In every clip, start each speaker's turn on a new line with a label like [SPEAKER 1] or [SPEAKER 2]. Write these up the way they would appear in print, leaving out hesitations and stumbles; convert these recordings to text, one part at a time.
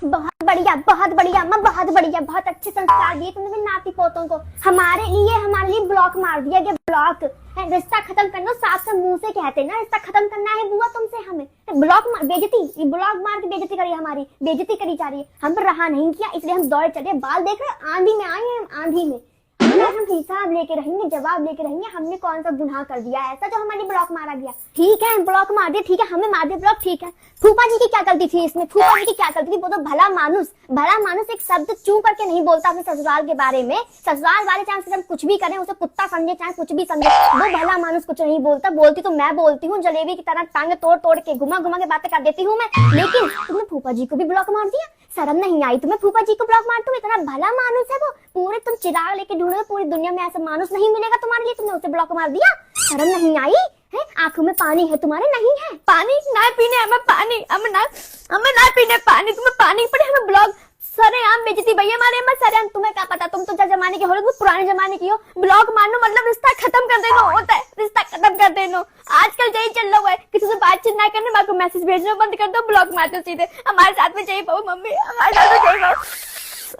[SPEAKER 1] बहुत बढ़िया अम्मा, बहुत बढ़िया, बहुत अच्छे संस्कार दिए तुमने नाती पोतों को। हमारे लिए ब्लॉक मार दिया गया। ब्लॉक रिश्ता खत्म करना, साफ साफ मुंह से कहते ना, रिश्ता खत्म करना है बुआ तुमसे। हमें ब्लॉक मार, बेइज्जती, ब्लॉक मार के बेइज्जती करी, हमारी बेइज्जती करी जा रही है। हम पर रहा नहीं किया, इसलिए हम दौड़ चले। बाल देख रहे, आंधी में आए हैं, आंधी में। हम हिसाब लेके रहेंगे, जवाब लेके रहेंगे। हमने कौन सा गुनाह कर दिया ऐसा जो हमारी ब्लॉक मारा गया? ठीक है ब्लॉक मार दिया, ठीक है हमें मार दिया ब्लॉक, ठीक है। फूफा जी की क्या गलती थी इसमें? फूफा जी की क्या गलती थी? वो तो भला मानुस एक शब्द चू करके नहीं बोलता अपने ससुराल के बारे में। ससुराल वाले चाहे हम कुछ भी करें, उसे कुत्ता समझे चाहे कुछ भी समझे, वो भला मानुस कुछ नहीं बोलता। बोलती तो मैं बोलती हूँ, जलेबी की तरह टांग तोड़ तोड़ के घुमा घुमा के बातें कर देती हूँ मैं। लेकिन तुमने फूफा जी को भी ब्लॉक मार दिया, शर्म नहीं आई तुम्हें? फूफा जी को ब्लॉक मार, तुम इतना भला मानुस है वो, पूरे तुम चिराग लेके ढूंढो, पूरी दुनिया में ऐसा मानुस नहीं मिलेगा तुम्हारे लिए, तुमने उसे ब्लॉक मार दिया। शर्म नहीं आई है? आंखों में पानी है तुम्हारे? नहीं है पानी? ना पीने हमें पानी, हमें ना पीने पानी, तुम्हें पानी पड़े हमें ब्लॉक। सरेआम बेइज्जती भैया हमारे में, सरेआम। तुम्हें क्या पता, तुम तो जमाने के हो, तुम पुराने जमाने की हो। ब्लॉक मारना मतलब रिश्ता खत्म कर देना होता है, रिश्ता खत्म कर देना। आजकल यही चल रहा है, किसी से बातचीत ना करने, बाकी मैसेज भेजना बंद कर दो, ब्लॉक मार दो सीधे। हमारे साथ में चाहिए पाओ मम्मी, हमारे साथ में चाहिए पाओ।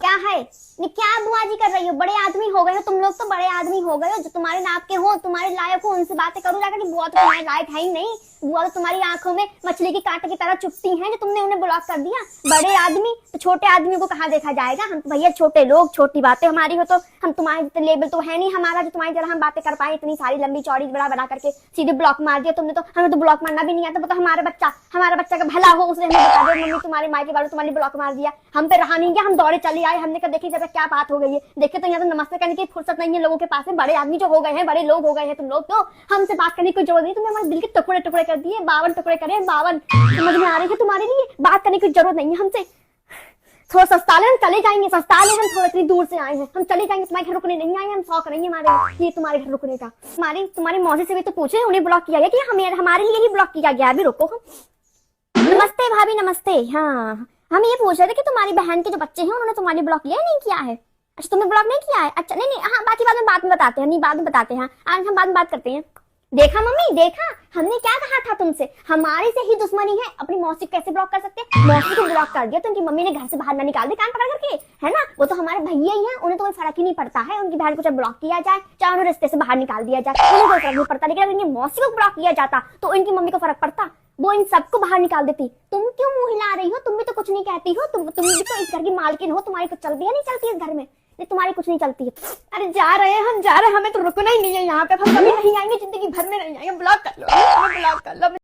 [SPEAKER 1] क्या है क्या बुआ जी कर रही हो? बड़े आदमी हो गए हो तुम लोग, तो बड़े आदमी हो गए हो। जो तुम्हारे नाप के हो, तुम्हारे लायक हो, उनसे बातें करो जाकर कि बुआ तो तुम्हारे लायक है ही नहीं। बुआ तो तुम्हारी आंखों में मछली की कांटे की तरह चुपती हैं, जो तुमने उन्हें ब्लॉक कर दिया। बड़े आदमी तो छोटे आदमी को कहाँ देखा जाएगा? हम तो भैया छोटे लोग, छोटी बातें हमारी हो तो हम तुम्हारे जितने लेवल तो है नहीं हमारा जो तुम्हारी तरह हम बातें कर पाए। इतनी सारी लंबी चौड़ी बड़ा बना करके सीधे ब्लॉक मार दिया तुमने। तो हमें तो ब्लॉक मारना भी नहीं आता। तो हमारा बच्चा का भला हो, उसने हमें बता दिया मम्मी तुम्हारे माँ के बारे में तुम्हारे ब्लॉक मार दिया। हम पे रहा नहीं गया, हम दौड़े चले आए। हमने कहा देखिए जरा क्या बात हो गई है। देखे तो यहाँ तो नमस्ते करने की फुर्सत नहीं है लोगों के पास में। बड़े आदमी जो हो गए हैं, बड़े लोग हो गए हैं तुम लोग, तो हमसे बात करने की कोई जरूरत नहीं। तुमने हमारे दिल के टुकड़े टुकड़े कर दिए, 52 टुकड़े करे, 52। समझ में आ रही है तुम्हारे लिए? बात करने की जरूरत नहीं है हमसे। थोड़ा सस्ता ले, हम चले जाएंगे। सस्ता ले, हम थोड़ा इतनी दूर से आए हैं, हम चले जाएंगे। तुम्हारे घर रुकने नहीं आए, हम 100 करेंगे हमारे ये तुम्हारे घर रुकने का। तुम्हारी मौसी से भी तो पूछे, उन्हें ब्लॉक किया गया कि हमारे लिए ही ब्लॉक किया गया? अभी रुको, हम नमस्ते भाभी नमस्ते। हाँ हम ये पूछ रहे थे कि तुम्हारी बहन के जो बच्चे हैं उन्होंने तुम्हारी ब्लॉक किया है नहीं किया है? अच्छा तुमने ब्लॉक नहीं किया है? अच्छा नहीं हाँ बाकी बाद में बताते हैं, नहीं बाद में बताते हैं। आज हम बाद में बात करते हैं। देखा मम्मी, देखा हमने क्या कहा था तुमसे? हमारे से ही दुश्मनी है, अपनी मौसी कैसे ब्लॉक कर सकते हैं? मौसी को ब्लॉक कर दिया तो उनकी मम्मी ने घर से बाहर ना निकाल दे कान पकड़ करके, है ना? वो तो हमारे भैया ही हैं, उन्हें तो कोई फर्क ही नहीं पड़ता है। उनकी बहन को चाहे ब्लॉक किया जाए, चाहे उन्हें रिश्ते से बाहर निकाल दिया जाए, उन्हें कोई फर्क नहीं पड़ता। लेकिन अगर इनकी मौसी को ब्लॉक किया जाता तो इनकी मम्मी को फर्क पड़ता, वो इन सबको बाहर निकाल देती। तुम क्यों मुंह हिला रही हो? तुम भी तो कुछ नहीं कहती हो, तुम भी तो इस घर की मालकिन हो। तुम्हारी कुछ चलती है नहीं चलती इस घर में? तुम्हारी कुछ नहीं चलती है। अरे जा रहे हैं हम, जा रहे हैं, हमें तो रुकना ही नहीं है यहाँ पे। हम कभी नहीं आएंगे, जिंदगी भर में नहीं आएंगे। ब्लॉक कर लो, ब्लॉक कर लो।